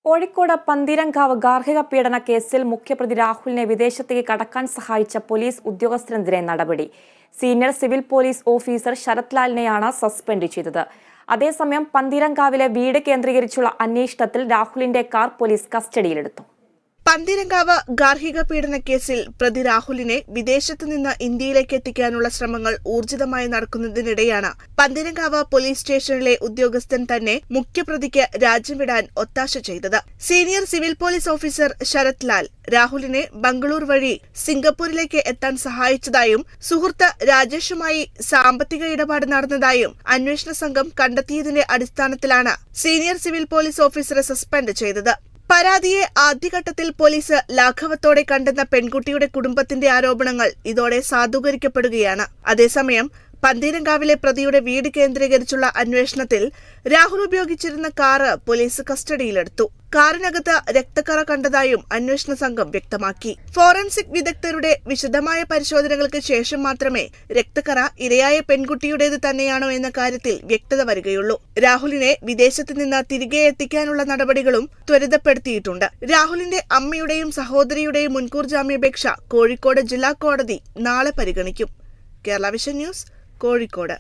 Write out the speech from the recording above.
കോഴിക്കോട് പന്തീരങ്കാവ് ഗാർഹിക പീഡന കേസിൽ മുഖ്യപ്രതി രാഹുലിനെ വിദേശത്തേക്ക് കടക്കാൻ സഹായിച്ച പോലീസ് ഉദ്യോഗസ്ഥനെതിരെ നടപടി. Senior civil police officer Sharath ലാലിനെയാണ് സസ്പെൻഡ് ചെയ്തത്. അതേസമയം പന്തീരങ്കാവിലെ വീട് കേന്ദ്രീകരിച്ചുള്ള അന്വേഷണത്തിൽ രാഹുലിന്റെ കാർ പോലീസ് കസ്റ്റഡിയിലെടുത്തു. പന്തീരങ്കാവ് ഗാർഹിക പീഡന കേസിൽ പ്രതി രാഹുലിനെ വിദേശത്തു നിന്ന് ഇന്ത്യയിലേക്ക് എത്തിക്കാനുള്ള ശ്രമങ്ങൾ ഊർജിതമായി നടക്കുന്നതിനിടെയാണ് പന്തീരങ്കാവ് പോലീസ് സ്റ്റേഷനിലെ ഉദ്യോഗസ്ഥൻ തന്നെ മുഖ്യപ്രതിക്ക് രാജ്യം വിടാൻ ഒത്താശ ചെയ്തത്. Senior civil police officer Sarath Lal രാഹുലിനെ ബംഗളൂർ വഴി സിംഗപ്പൂരിലേക്ക് എത്താൻ സഹായിച്ചതായും സുഹൃത്ത് രാജേഷുമായി സാമ്പത്തിക ഇടപാട് നടന്നതായും അന്വേഷണ സംഘം കണ്ടെത്തിയതിന്റെ അടിസ്ഥാനത്തിലാണ് സീനിയർ സിവിൽ പോലീസ് ഓഫീസറെ സസ്പെൻഡ് ചെയ്തത്. പരാതിയെ ആദ്യഘട്ടത്തിൽ പോലീസ് ലാഘവത്തോടെ കണ്ടെന്ന പെൺകുട്ടിയുടെ കുടുംബത്തിന്റെ ആരോപണങ്ങൾ ഇതോടെ സാധൂകരിക്കപ്പെടുകയാണ്. അതേസമയം പന്തീരങ്കാവിലെ പ്രതിയുടെ വീട് കേന്ദ്രീകരിച്ചുള്ള അന്വേഷണത്തിൽ രാഹുൽ ഉപയോഗിച്ചിരുന്ന കാറ് പോലീസ് കസ്റ്റഡിയിലെടുത്തു. കാറിനകത്ത് രക്തക്കറ കണ്ടതായും അന്വേഷണ സംഘം വ്യക്തമാക്കി. ഫോറൻസിക് വിദഗ്ധരുടെ വിശദമായ പരിശോധനകൾക്ക് ശേഷം മാത്രമേ രക്തക്കറ ഇരയായ പെൺകുട്ടിയുടേത് തന്നെയാണോ എന്ന കാര്യത്തിൽ വ്യക്തത വരികയുള്ളൂ. രാഹുലിനെ വിദേശത്ത് നിന്ന് തിരികെ എത്തിക്കാനുള്ള നടപടികളും ത്വരിതപ്പെടുത്തിയിട്ടുണ്ട്. രാഹുലിന്റെ അമ്മയുടെയും സഹോദരിയുടെയും മുൻകൂർ ജാമ്യാപേക്ഷ കോഴിക്കോട് ജില്ലാ കോടതി നാളെ പരിഗണിക്കും. Kerala vision news, Kozhikode.